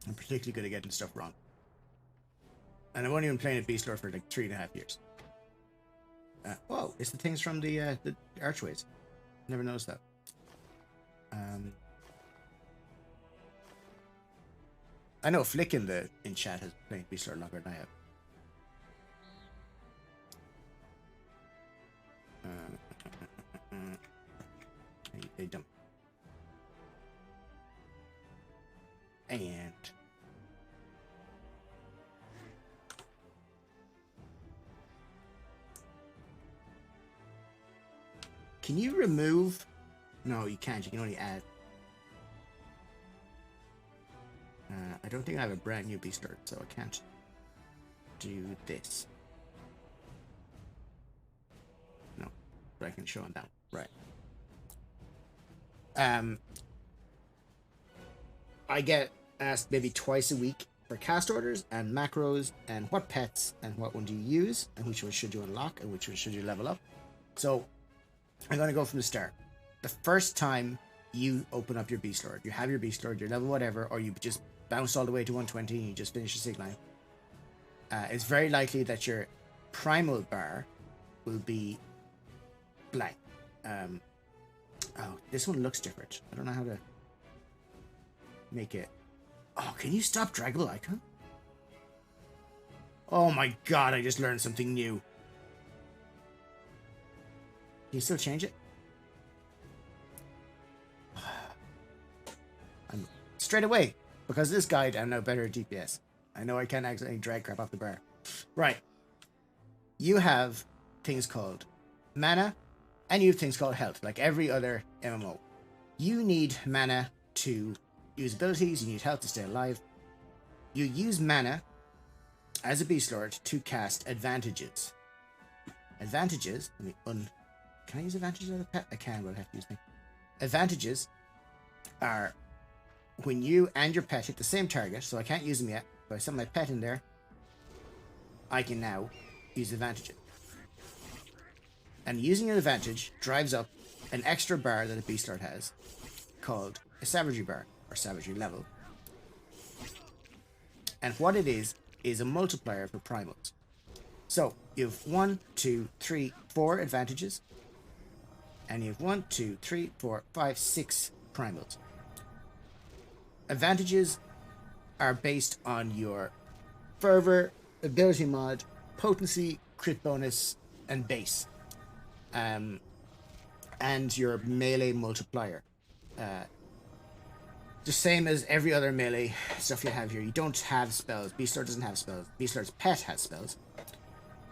I'm particularly good at getting stuff wrong. And I've only been playing at Beastlord for like 3.5 years. Whoa, it's the things from the archways. Never noticed that. I know Flick in chat has played Beastlord longer than I have. They don't. And can you remove? No, you can't. You can only add. I don't think I have a brand new Beastlord, so I can't do this. No, but I can show him that. Right. I get asked maybe twice a week for cast orders and macros and what pets and what one do you use and which one should you unlock and which one should you level up. So I'm going to go from the start. The first time you open up your Beastlord, you have your Beastlord, your level whatever, or you just bounced all the way to 120 and you just finished your sig line. It's very likely that your primal bar will be blank. Oh, this one looks different. I don't know how to make it. Oh, can you stop draggable icon? Oh my god, I just learned something new. Can you still change it? I'm straight away. Because of this guide, I'm now better at DPS. I know I can't accidentally drag crap off the bar. Right. You have things called mana, and you have things called health, like every other MMO. You need mana to use abilities, you need health to stay alive. You use mana as a Beastlord to cast advantages. Advantages, let me can I use advantages as a pet? I can, but I have to use them. Advantages are when you and your pet hit the same target, so I can't use them yet, but I set my pet in there, I can now use advantages. And using an advantage drives up an extra bar that a Beastlord has called a Savagery bar, or Savagery level. And what it is a multiplier for primals. So you have 1, 2, 3, 4 advantages, and you have 1, 2, 3, 4, 5, 6 primals. Advantages are based on your fervor, ability mod, potency, crit bonus, and base. And your melee multiplier. The same as every other melee stuff you have here. You don't have spells. Beastlord doesn't have spells. Beastlord's pet has spells.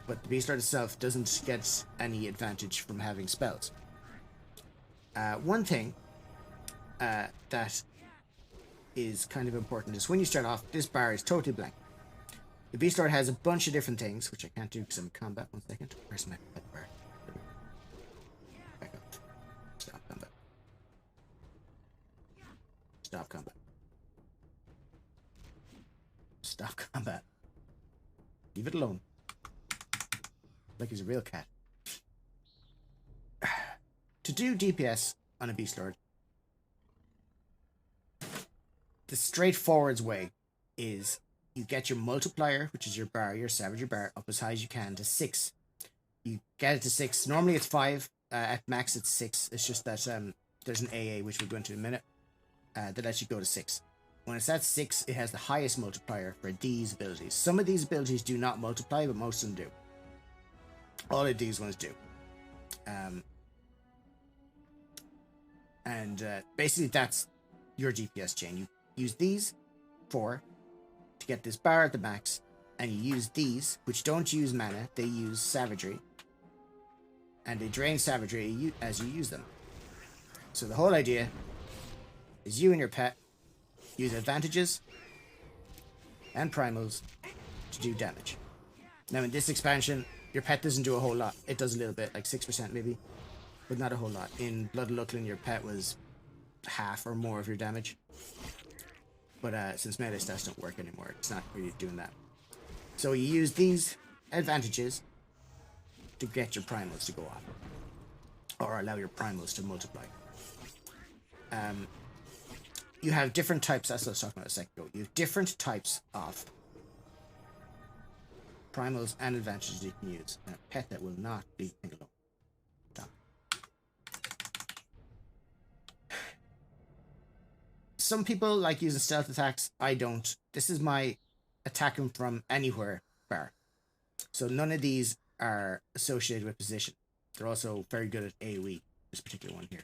But the Beastlord itself doesn't get any advantage from having spells. One thing that is kind of important is when you start off, this bar is totally blank. The Beastlord has a bunch of different things, which I can't do because I'm in combat. 1 second. Where's my pet bar? Back up. Stop combat. Stop combat. Stop combat. Leave it alone. Like he's a real cat. To do DPS on a Beastlord, the straightforward way is you get your multiplier, which is your bar, your Savagery bar, up as high as you can to 6. You get it to 6. Normally it's 5. At max it's 6. It's just that there's an AA, which we'll go into in a minute, that lets you go to 6. When it's at 6, it has the highest multiplier for these abilities. Some of these abilities do not multiply, but most of them do. All of these ones do. Basically that's your DPS chain. You use these 4 to get this bar at the max, and you use these, which don't use mana, they use Savagery, and they drain Savagery as you use them. So the whole idea is you and your pet use advantages and primals to do damage. Now in this expansion, your pet doesn't do a whole lot. It does a little bit, like 6% maybe, but not a whole lot. In Blood of Luclin, your pet was half or more of your damage. But since melee stats don't work anymore, it's not really doing that. So you use these advantages to get your primals to go off, or allow your primals to multiply. you have different types. That's what I was talking about a second ago. You have different types of primals and advantages you can use. And a pet that will not leave me alone. Stop. Some people like using stealth attacks. I don't. This is my attacking from anywhere bar. So none of these are associated with position. They're also very good at AoE, this particular one here.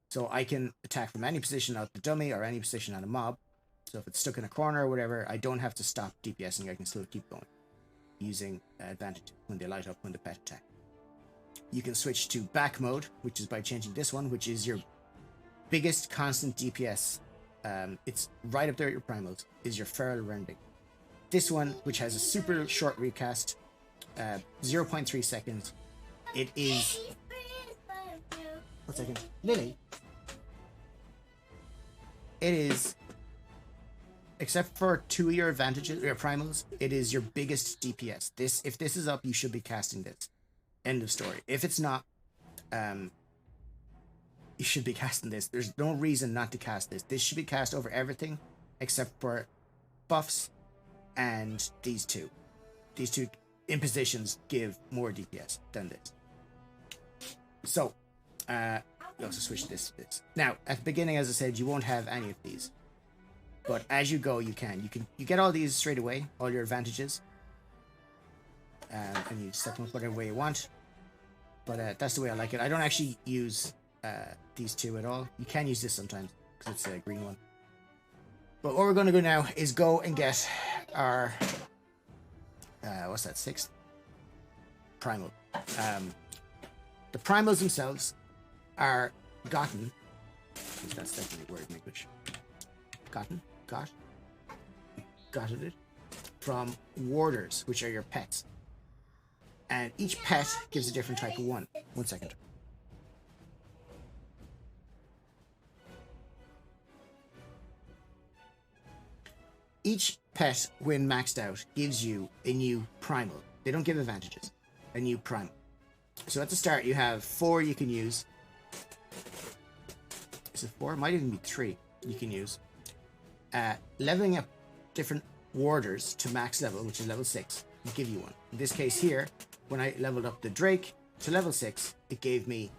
So I can attack from any position out the dummy or any position on a mob. So if it's stuck in a corner or whatever, I don't have to stop DPSing. I can still keep going using advantage when they light up when the pet attack. You can switch to back mode, which is by changing this one, which is your biggest constant DPS. It's right up there at your primals, is your feral rending. This one, which has a super short recast, 0.3 seconds. It is... 1 second. Lily. It is, except for 2 of your advantages, your primals, it is your biggest DPS. If this is up, you should be casting this. End of story. If it's not, you should be casting this. There's no reason not to cast this. This should be cast over everything, except for buffs and these two. These two impositions give more DPS than this. So, you also switch this. Now, at the beginning, as I said, you won't have any of these. But as you go, you get all these straight away, all your advantages. And you set them up whatever way you want. But that's the way I like it. I don't actually use these two at all. You can use this sometimes, because it's a green one. But what we're going to do now is go and get our... what's that, 6th? Primal. The primals themselves are gotten... That's definitely a word in English. Gotten it from warders, which are your pets. And each pet gives a different type of one. 1 second. Each pet, when maxed out, gives you a new primal. They don't give advantages. A new primal. So at the start, you have 4 you can use. Is it 4? It might even be 3 you can use. Leveling up different warders to max level, which is level 6, will give you one. In this case here, when I leveled up the Drake to level 6, it gave me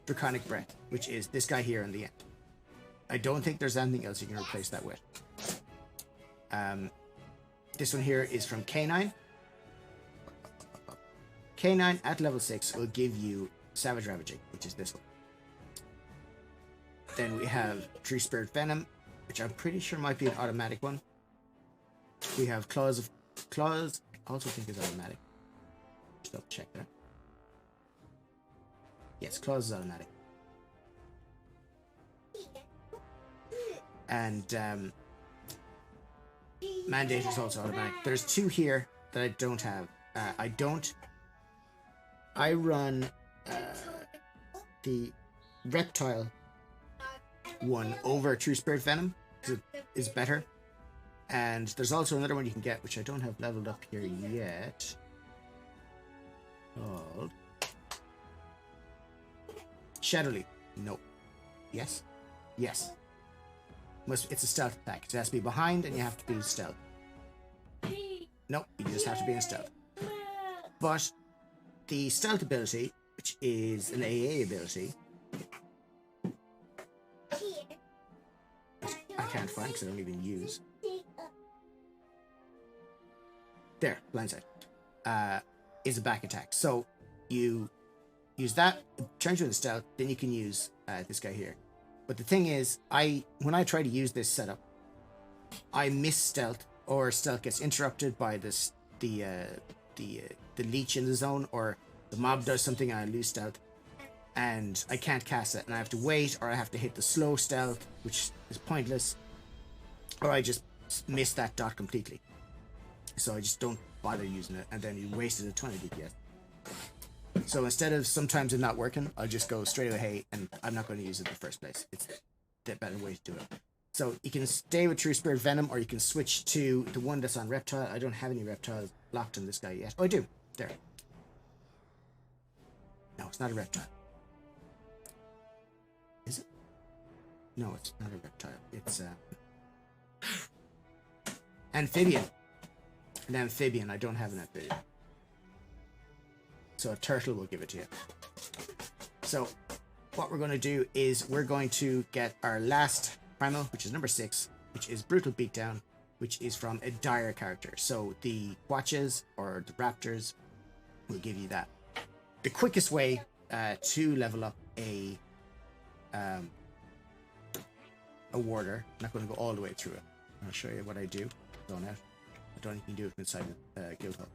Draconic Breath, which is this guy here in the end. I don't think there's anything else you can replace that with. This one here is from K9. K9 at level 6 will give you Savage Ravaging, which is this one. Then we have True Spirit Venom, which I'm pretty sure might be an automatic one. We have Claws, I also think is automatic. Just double check that. Yes, Claws is automatic. And Mandate is also automatic. There's 2 here that I don't have. I run the Reptile one over True Spirit Venom, because it is better. And there's also another one you can get, which I don't have leveled up here yet. Called Shadowleap. No. Yes? Yes. It's a stealth attack. It has to be behind and you have to be stealth. Nope, you just have to be in stealth. But the stealth ability, which is an AA ability, I can't find because I don't even use. There, blindside. Is a back attack. So you use that, turns you into stealth, then you can use this guy here. But the thing is, when I try to use this setup, I miss stealth, or stealth gets interrupted by the leech in the zone, or the mob does something and I lose stealth, and I can't cast it, and I have to wait, or I have to hit the slow stealth, which is pointless, or I just miss that dot completely. So I just don't bother using it, and then you wasted a ton of DPS. So instead of sometimes it not working, I'll just go straight away, and I'm not going to use it in the first place. It's the better way to do it. So you can stay with True Spirit Venom, or you can switch to the one that's on Reptile. I don't have any Reptiles locked on this guy yet. Oh, I do. There. No, it's not a Reptile. Is it? No, it's not a reptile. It's amphibian. An amphibian. I don't have an amphibian. So a turtle will give it to you. So what we're going to do is we're going to get our last primal, which is number 6, which is Brutal Beatdown, which is from a dire character. So the Watches or the Raptors will give you that. The quickest way to level up a warder, I'm not going to go all the way through it. I'll show you what I do. Going out. I don't think you can do it inside the guild hub.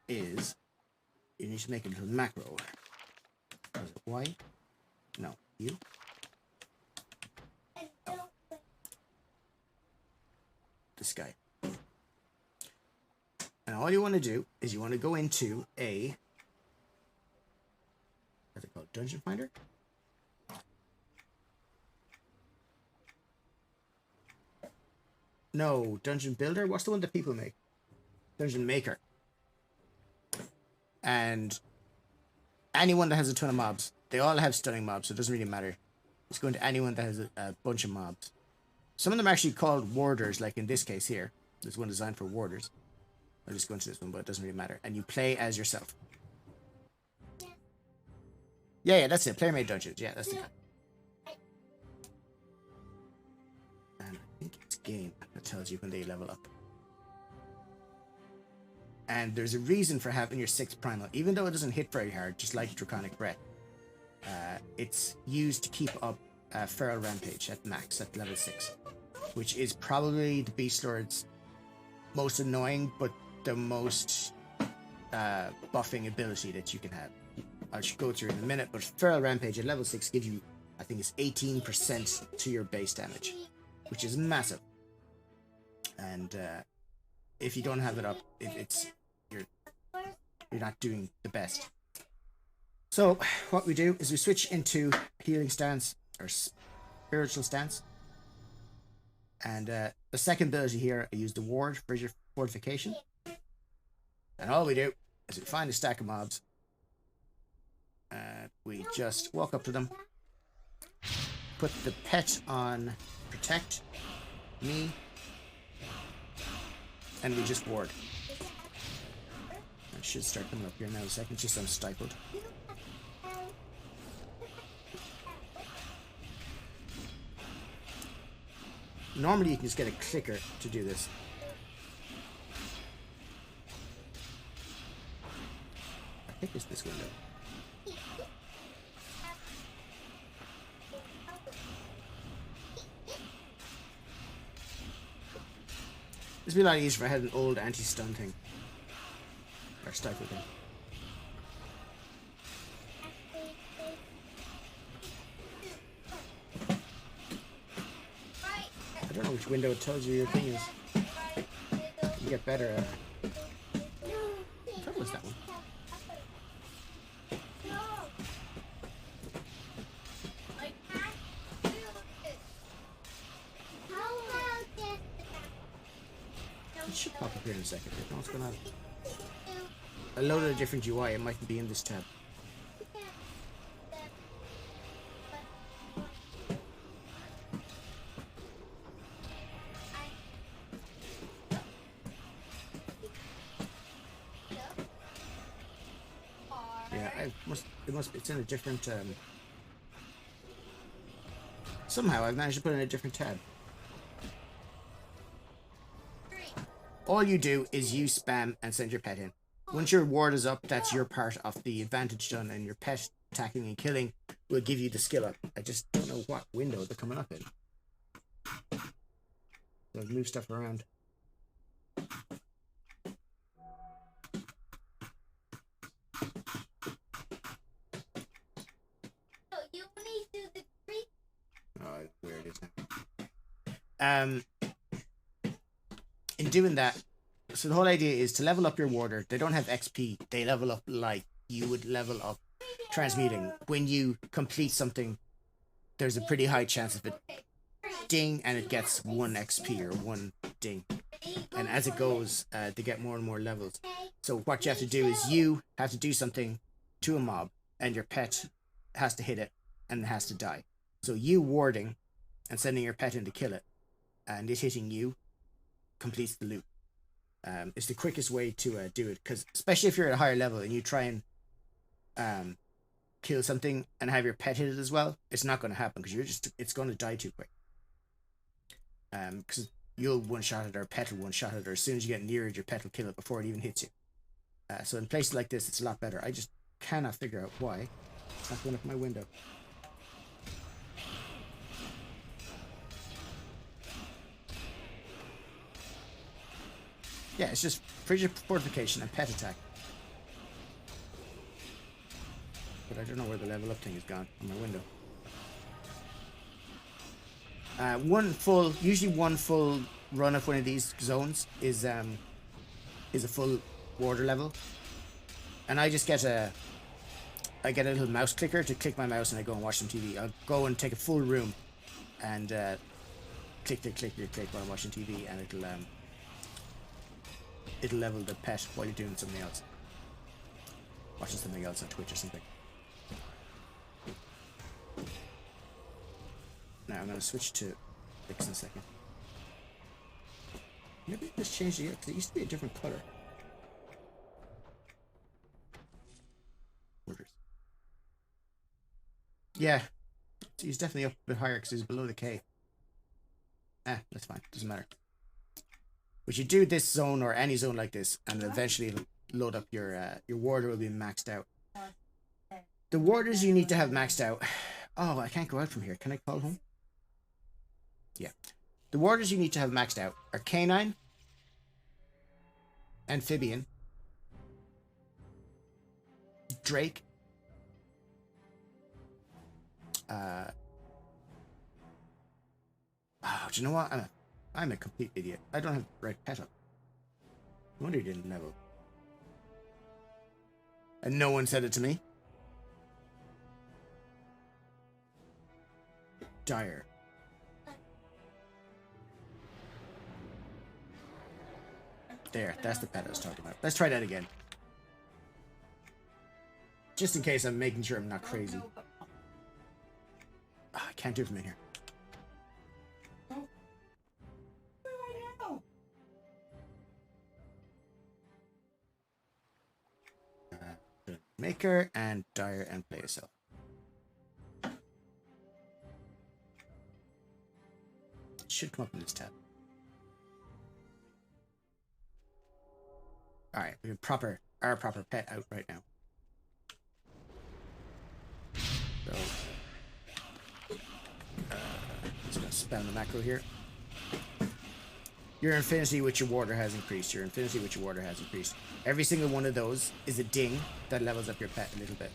Is you need to make a little macro. Is it Y? No, U. This guy. And all you want to do is you want to go into a, what's it called? Dungeon Finder? No, Dungeon Builder? What's the one that people make? Dungeon Maker. And anyone that has a ton of mobs, they all have stunning mobs, so it doesn't really matter. It's going to anyone that has a bunch of mobs. Some of them are actually called warders, like in this case here. There's one designed for warders. I'll just go into this one, but it doesn't really matter. And you play as yourself. Yeah, that's it. Player-made dungeons. Yeah, that's the kind. And I think it's game that tells you when they level up. And there's a reason for having your 6th primal. Even though it doesn't hit very hard, just like Draconic Breath, it's used to keep up Feral Rampage at max, at level 6. Which is probably the Beastlord's most annoying, but the most buffing ability that you can have. I'll go through in a minute, but Feral Rampage at level 6 gives you, I think it's 18% to your base damage, which is massive. And if you don't have it up, you're not doing the best. So what we do is we switch into healing stance or spiritual stance. And the second ability here, I use the ward for your fortification. And all we do is we find a stack of mobs. We just walk up to them. Put the pet on protect me. And we just ward. I should start coming up here now in a second, just so I'm stifled. Normally you can just get a clicker to do this. I think it's this window. This would be a lot easier if I had an old anti-stun thing. Or stifle thing. I don't know which window it tells you your thing is. You get better at it. What was that one? It should pop up here in a second. I don't know what's going on. I loaded a different UI. It might be in this tab. Yeah, it's in a different, somehow I've managed to put it in a different tab. All you do is you spam and send your pet in. Once your ward is up, that's your part of the advantage done, and your pet attacking and killing will give you the skill up. I just don't know what window they're coming up in. So I've moved stuff around. Oh, where it is now. In doing that, so the whole idea is to level up your warder. They don't have XP. They level up like you would level up transmuting. When you complete something, there's a pretty high chance of it ding and it gets 1 XP or 1 ding. And as it goes, they get more and more levels. So what you have to do is you have to do something to a mob, and your pet has to hit it and it has to die. So you warding and sending your pet in to kill it, and it hitting you, completes the loop. It's the quickest way to do it, because especially if you're at a higher level and you try and kill something and have your pet hit it as well, it's not going to happen because it's going to die too quick. Because you'll one-shot it, or pet will one-shot it, or as soon as you get near it, your pet will kill it before it even hits you. So in places like this, it's a lot better. I just cannot figure out why it's not going up my window. Yeah, it's just frigid fortification and pet attack. But I don't know where the level up thing is gone on my window. Usually one full run of one of these zones is a full warder level, and I just get a little mouse clicker to click my mouse and I go and watch some TV. I'll go and take a full room and click while I'm watching TV, and it'll level the pet while you're doing something else, watching something else on Twitch or something. Now I'm going to switch to Vix in a second. Maybe I just changed it here because it used to be a different color. Orders. Yeah, he's definitely up a bit higher because he's below the K. That's fine. Doesn't matter. But you do this zone or any zone like this, and eventually it'll load up your warder will be maxed out. The warders you need to have maxed out. Oh, I can't go out from here. Can I call home? Yeah. The warders you need to have maxed out are Canine, Amphibian, Drake, do you know what? I'm a complete idiot. I don't have the right pet up. No wonder he didn't level. And no one said it to me. Dire. There, that's the pet I was talking about. Let's try that again. Just in case I'm making sure I'm not crazy. I can't do it from in here. Maker and Dire and play yourself. It should come up in this tab. Alright, we have our proper pet out right now. So, just gonna spam the macro here. Your infinity with your warder has increased. Your infinity with your warder has increased. Every single one of those is a ding that levels up your pet a little bit.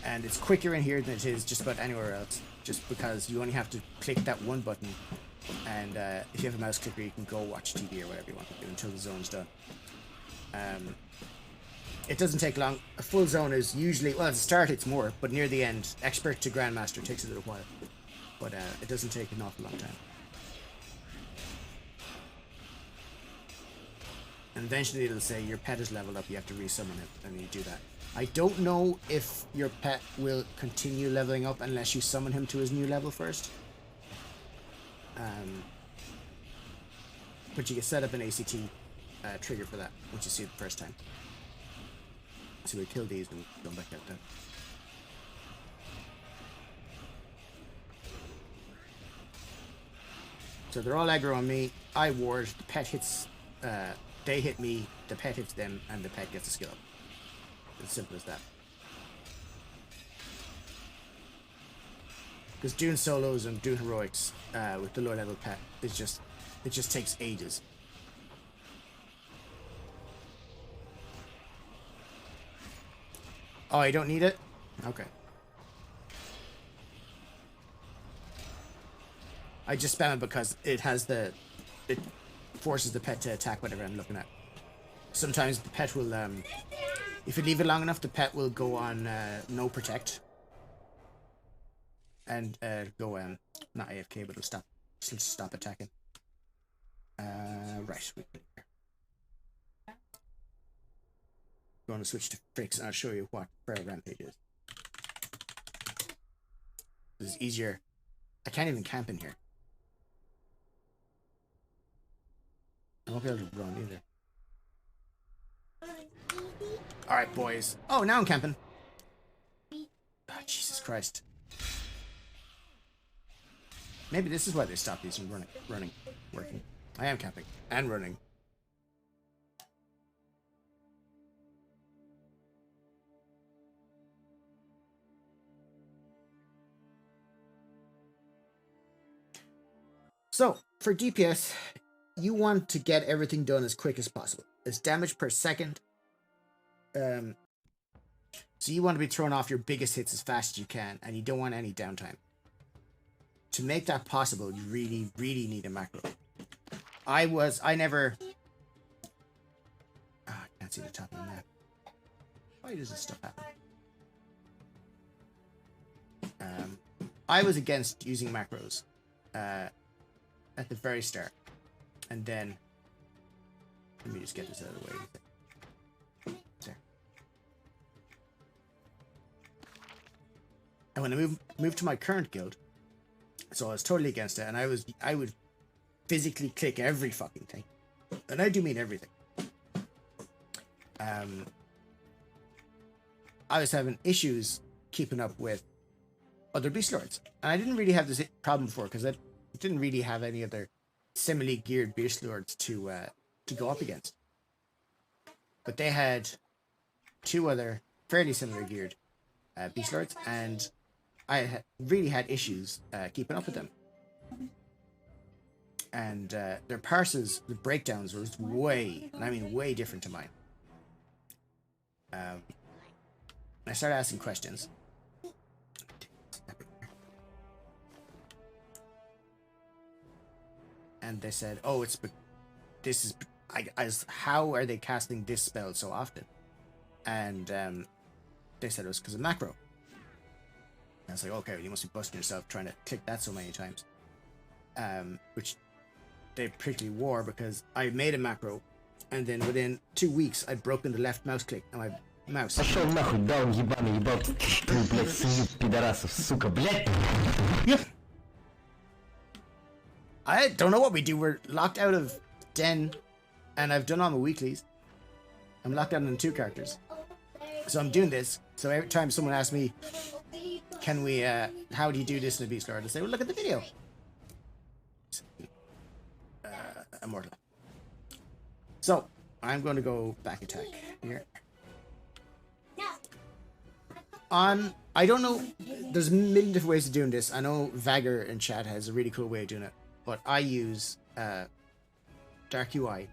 And it's quicker in here than it is just about anywhere else. Just because you only have to click that one button. And if you have a mouse clicker, you can go watch TV or whatever you want to do until the zone's done. It doesn't take long. A full zone is usually, well, at the start it's more, but near the end, expert to grandmaster takes a little while. But it doesn't take an awful long time. And eventually it'll say your pet is leveled up, you have to resummon it, and you do that. I don't know if your pet will continue leveling up unless you summon him to his new level first. But you can set up an ACT trigger for that once you see it the first time. So we kill these and go back out there. So they're all aggro on me. I ward. The pet hits. They hit me. The pet hits them, and the pet gets a skill up. As simple as that. Because doing solos and doing heroics with the low level pet is just it just takes ages. Oh, I don't need it? Okay. I just spam it because it forces the pet to attack whatever I'm looking at. Sometimes the pet will, if you leave it long enough, the pet will go on no protect. And go, not AFK, but it'll stop attacking. Right. going to switch to Fricks and I'll show you what Feral Rampage is. This is easier. I can't even camp in here. I won't be able to run either. Alright, boys. Oh, now I'm camping. Oh, Jesus Christ. Maybe this is why they stopped these from working. I am camping and running. So, for DPS, you want to get everything done as quick as possible. It's damage per second. So you want to be throwing off your biggest hits as fast as you can, and you don't want any downtime. To make that possible, you really, really need a macro. I never... Oh, I can't see the top of the map. Why does this stuff happen? I was against using macros at the very start. And then... Let me just get this out of the way. There. And when I moved to my current guild, so I was totally against it, and I would physically click every fucking thing. And I do mean everything. I was having issues keeping up with other Beastlords. And I didn't really have this problem before, because I didn't really have any other similarly geared Beastlords to go up against. But they had two other fairly similar geared Beastlords, and I really had issues keeping up with them. And their parses, the breakdowns were way, and I mean way different to mine. I started asking questions. And they said, "Oh, how are they casting this spell so often?" And they said it was because of macro. And I was like, "Okay, well, you must be busting yourself trying to click that so many times." Which they particularly wore, because I made a macro, and then within 2 weeks I'd broken the left mouse click on my mouse. Пошел нахуй, даун ебаный, ебал, ты, блядь, свиньи, пидорасов, сука, блядь. Yeah. I don't know what we do. We're locked out of Den, and I've done all my weeklies. I'm locked out on 2 characters. So I'm doing this. So every time someone asks me, "Can we, how do you do this in the Beastlord?" I say, "Well, look at the video." Immortal. So I'm going to go back attack here. I don't know. There's a million different ways of doing this. I know Vagger in chat has a really cool way of doing it, but I use Dark UI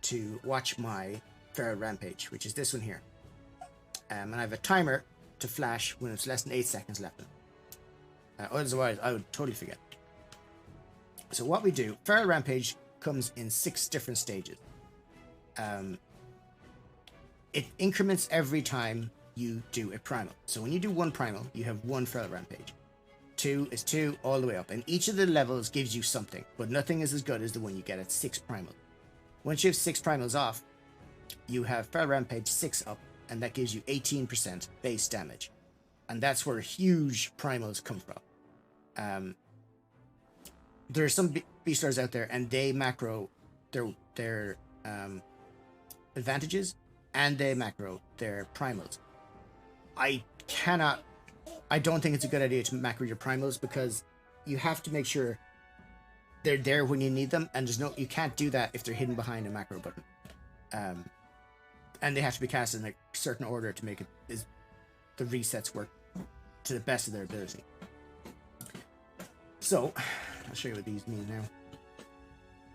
to watch my Feral Rampage, which is this one here. And I have a timer to flash when it's less than 8 seconds left. Otherwise, I would totally forget. So what we do, Feral Rampage comes in 6 different stages. It increments every time you do a primal. So when you do 1 primal, you have 1 Feral Rampage. 2 is 2 all the way up. And each of the levels gives you something, but nothing is as good as the one you get at 6 primal. Once you have 6 primals off, you have Feral Rampage 6 up, and that gives you 18% base damage. And that's where huge primals come from. There are some Beastlords out there, and they macro their advantages, and they macro their primals. I don't think it's a good idea to macro your primals, because you have to make sure they're there when you need them, and you can't do that if they're hidden behind a macro button. And they have to be cast in a certain order to make the resets work to the best of their ability. So, I'll show you what these mean now.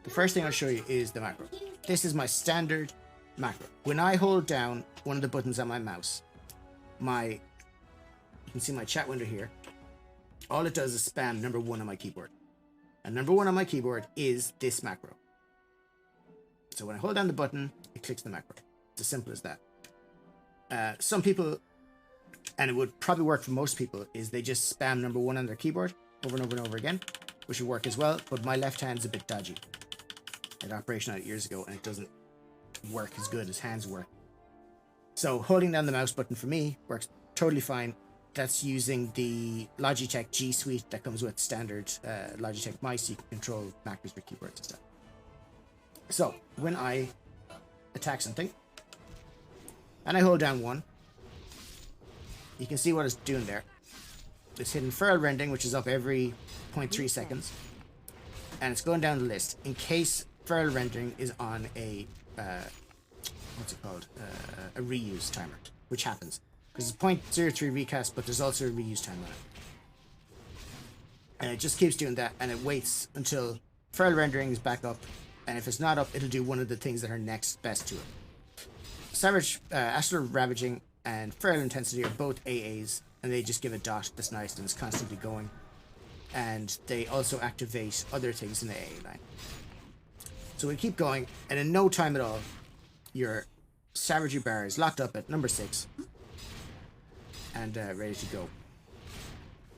The first thing I'll show you is the macro. This is my standard macro. When I hold down one of the buttons on my mouse, you can see my chat window here. All it does is spam number 1 on my keyboard. And number 1 on my keyboard is this macro. So when I hold down the button, it clicks the macro. It's as simple as that. Some people, and it would probably work for most people, is they just spam number 1 on their keyboard over and over and over again, which would work as well, but my left hand's a bit dodgy. I had an operation on it years ago, and it doesn't work as good as hands work. So holding down the mouse button for me works totally fine. That's using the Logitech G Suite that comes with standard Logitech mice. You can control macros with keyboards and stuff. So when I attack something and I hold down 1, you can see what it's doing there. It's hitting Feral Rending, which is up every 0.3 seconds, and it's going down the list in case Feral Rending is on a what's it called, a reuse timer, which happens because it's 0.03 recast, but there's also a reuse time on it, and it just keeps doing that, and it waits until Feral Rendering is back up, and if it's not up, it'll do one of the things that are next best to it. Savage, Astral Ravaging and Feral Intensity are both AAs, and they just give a dot that's nice and it's constantly going. And they also activate other things in the AA line. So we keep going, and in no time at all, your Savagery bar is locked up at number 6 and ready to go.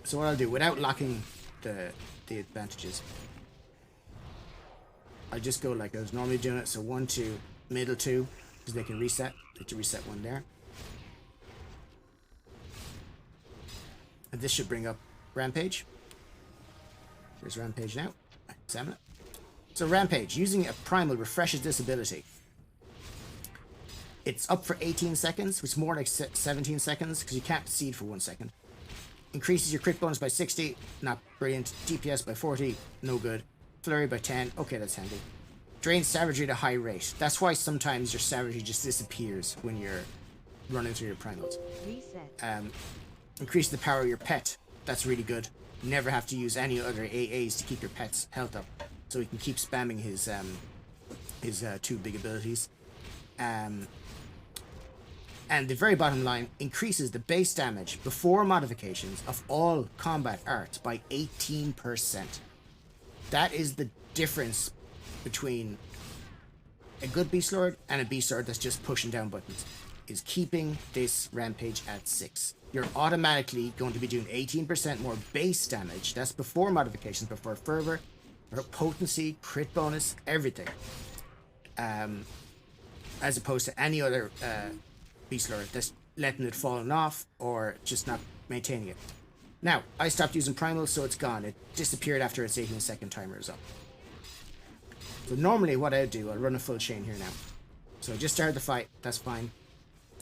So what I'll do, without locking the advantages, I just go like I was normally doing it. So 1, 2, middle 2, because they can reset. They can reset 1 there. And this should bring up Rampage. There's Rampage now. Examine it. So Rampage, using a primal, refreshes this ability. It's up for 18 seconds, which is more like 17 seconds, because you can't seed for 1 second. Increases your crit bonus by 60, not brilliant. DPS by 40, no good. Flurry by 10, okay, that's handy. Drains Savagery at a high rate. That's why sometimes your Savagery just disappears when you're running through your primals. Reset. Increase the power of your pet. That's really good. You never have to use any other AAs to keep your pet's health up, so he can keep spamming his 2 big abilities. And the very bottom line, increases the base damage before modifications of all combat arts by 18%. That is the difference between a good Beastlord and a Beastlord that's just pushing down buttons, is keeping this Rampage at 6. You're automatically going to be doing 18% more base damage. That's before modifications, before fervor, or potency, crit bonus, everything. As opposed to any other Beastlord that's letting it falling off or just not maintaining it. Now, I stopped using primals, so it's gone. It disappeared after its 18-second timer is up. So normally what I do, I'll run a full chain here now. So I just started the fight, that's fine.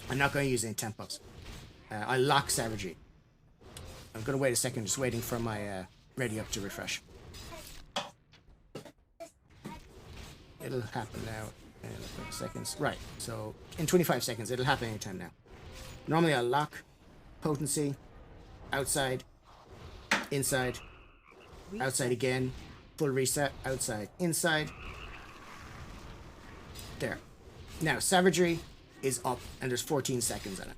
I'm not going to use any tempos. I lock Savagery. I'm going to wait a second, just waiting for my ready up to refresh. It'll happen now in 20 seconds. Right, so in 25 seconds, it'll happen anytime now. Normally I'll lock, potency, outside, inside, outside again, full reset, outside, inside. There. Now, Savagery is up, and there's 14 seconds on it.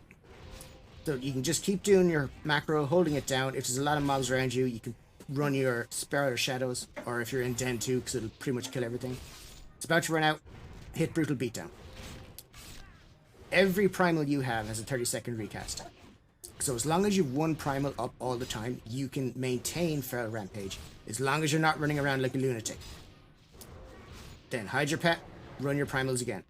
So you can just keep doing your macro, holding it down. If there's a lot of mobs around you, you can run your Spirit of Shadows, or if you're in Den 2, because it'll pretty much kill everything. It's about to run out. Hit Brutal Beatdown. Every primal you have has a 30-second recast. So as long as you've one primal up all the time, you can maintain Feral Rampage, as long as you're not running around like a lunatic. Then hide your pet, run your primals again.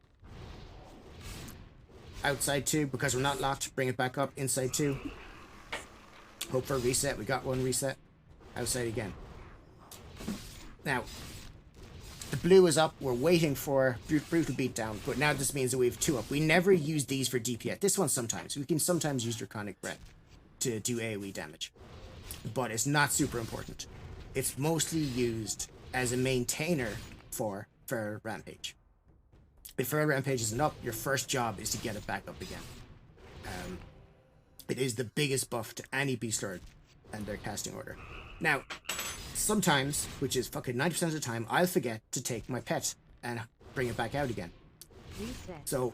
Outside 2, because we're not locked, bring it back up. Inside 2. Hope for a reset. We got one reset. Outside again. Now, the blue is up. We're waiting for Brutal Beatdown, but now this means that we have 2 up. We never use these for DPS. This one sometimes. We can sometimes use Draconic Breath to do AoE damage, but it's not super important. It's mostly used as a maintainer for Feral Rampage. If Feral Rampage isn't up, your first job is to get it back up again. It is the biggest buff to any Beastlord and their casting order. Now, sometimes, which is fucking 90% of the time, I'll forget to take my pet and bring it back out again. Reset. So,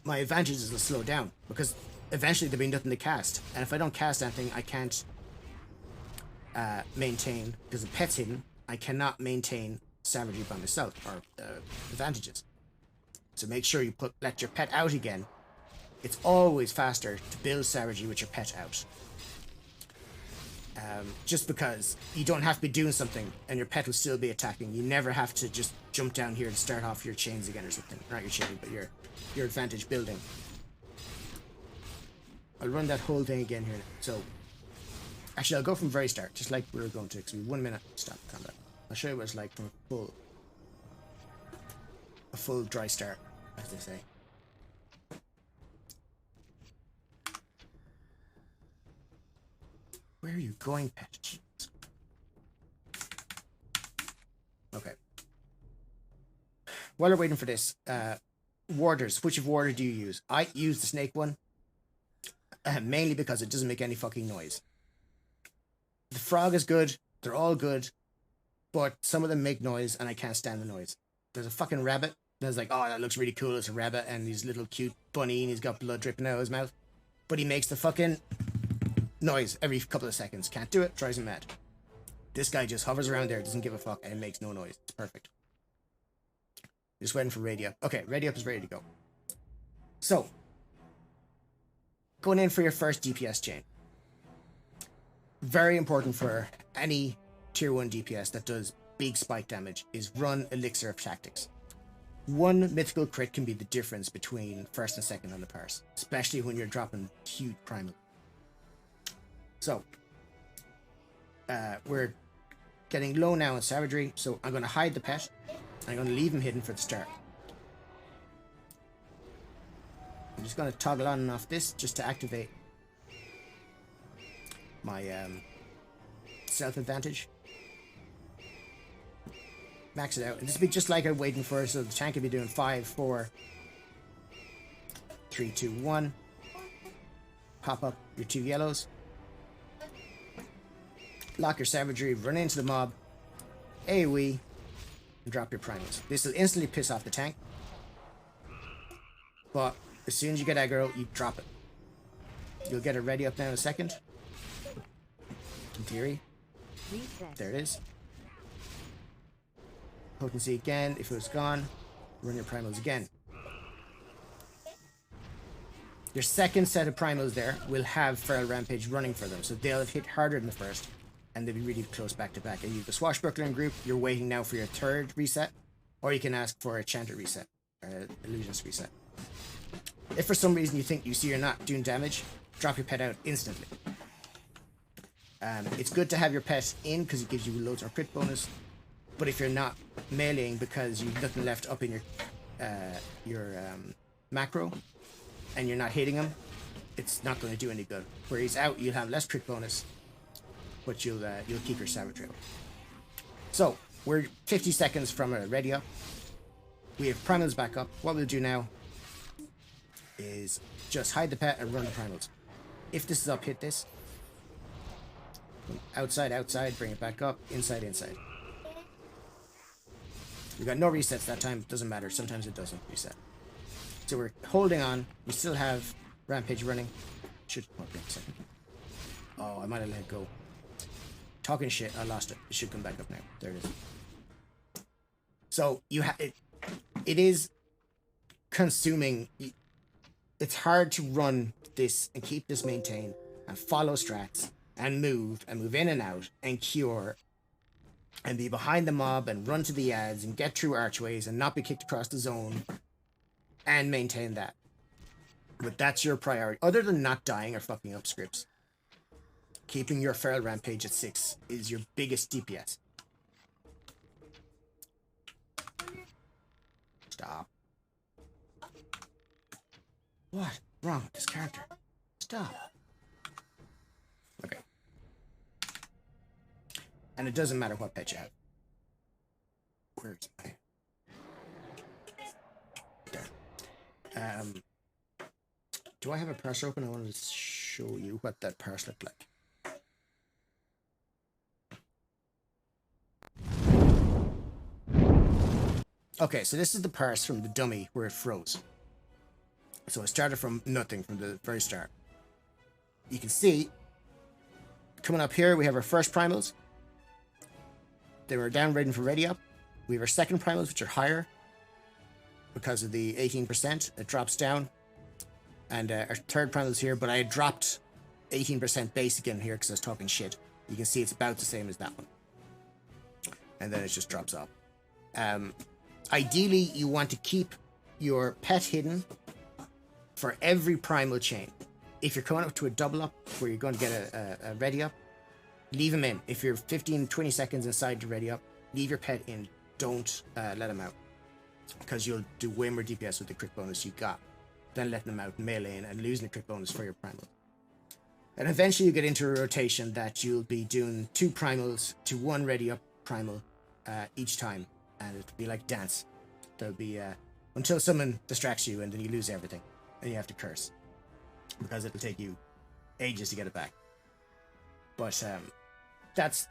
my advantage is to slow down, because eventually there'll be nothing to cast. And if I don't cast anything, I can't maintain, because the pet's hidden, I cannot maintain Savagery by myself, or advantages. So make sure you let your pet out again. It's always faster to build Savagery with your pet out. Just because you don't have to be doing something and your pet will still be attacking. You never have to just jump down here and start off your chains again or something. Not your chain, but your advantage building. I'll run that whole thing again here now. So, actually, I'll go from very start, just like we were going to, because we 1 minute stop combat. I'll show you what it's like from a full dry start, as they say. Where are you going, pet? Jeez. Okay. While we're waiting for this, warders. Which of warder do you use? I use the snake one, mainly because it doesn't make any fucking noise. The frog is good. They're all good, but some of them make noise, and I can't stand the noise. There's a fucking rabbit. And I was like, oh, that looks really cool. It's a rabbit, and he's a little cute bunny, and he's got blood dripping out of his mouth. But he makes the fucking noise every couple of seconds. Can't do it. Drives him mad. This guy just hovers around there, doesn't give a fuck, and makes no noise. It's perfect. Just waiting for ready up. Okay, ready up is ready to go. So, going in for your first DPS chain. Very important for any tier 1 DPS that does big spike damage is run Elixir of Tactics. One mythical crit can be the difference between first and second on the parse, especially when you're dropping huge primal. So, we're getting low now in Savagery, so I'm going to hide the pet. I'm going to leave him hidden for the start. I'm just going to toggle on and off this just to activate my stealth advantage. Max it out. And this will be just like I'm waiting for, so the tank will be doing 5, 4, 3, 2, 1. Pop up your 2 yellows. Lock your savagery, run into the mob, AoE, and drop your primals. This will instantly piss off the tank. But as soon as you get aggro, you drop it. You'll get it ready up now in a second. In theory. There it is. Potency again. If it was gone, run your primals again. Your second set of primals there will have Feral Rampage running for them, so they'll have hit harder than the first, and they'll be really close back to back. And you have the Swashbuckling group, you're waiting now for your third reset, or you can ask for a Chanter reset, or an Illusionist reset. If for some reason you see you're not doing damage, drop your pet out instantly. It's good to have your pet in because it gives you loads of crit bonus, but if you're not meleeing because you've nothing left up in your macro, and you're not hitting him, it's not going to do any good. Where he's out, you'll have less crit bonus, but you'll keep your Savagery. So, we're 50 seconds from a ready up. We have primals back up. What we'll do now is just hide the pet and run the primals. If this is up, hit this. Outside, outside, bring it back up. Inside, inside. We got no resets that time. It doesn't matter. Sometimes it doesn't reset. So we're holding on. We still have Rampage running. Should come up in a second. Oh, I might have let it go. Talking shit. I lost it. It should come back up now. There it is. So you have it. It is consuming. It's hard to run this and keep this maintained and follow strats and move in and out and cure and be behind the mob and run to the ads and get through archways and not be kicked across the zone and maintain that. But that's your priority. Other than not dying or fucking up scripts, keeping your Feral Rampage at 6 is your biggest DPS. Stop. What? Wrong with this character? Stop. Okay. And it doesn't matter what pet you have. Where's my... There. Do I have a parse open? I wanted to show you what that parse looked like. Okay, so this is the parse from the dummy where it froze. So I started from nothing from the very start. You can see, coming up here, we have our first primals. They were down ready for ready up. We have our second primals, which are higher because of the 18%. It drops down. And our third primal is here, but I had dropped 18% base again here because I was talking shit. You can see it's about the same as that one. And then it just drops off. Ideally, you want to keep your pet hidden for every primal chain. If you're coming up to a double up where you're going to get a ready up, leave him in. If you're 15, 20 seconds inside to ready up, leave your pet in. Don't let him out, because you'll do way more DPS with the crit bonus you got than letting them out melee and losing the crit bonus for your primal. And eventually you get into a rotation that you'll be doing 2 primals to 1 ready up primal each time, and it'll be like dance. There'll be until someone distracts you, and then you lose everything and you have to curse, because it'll take you ages to get it back. But that's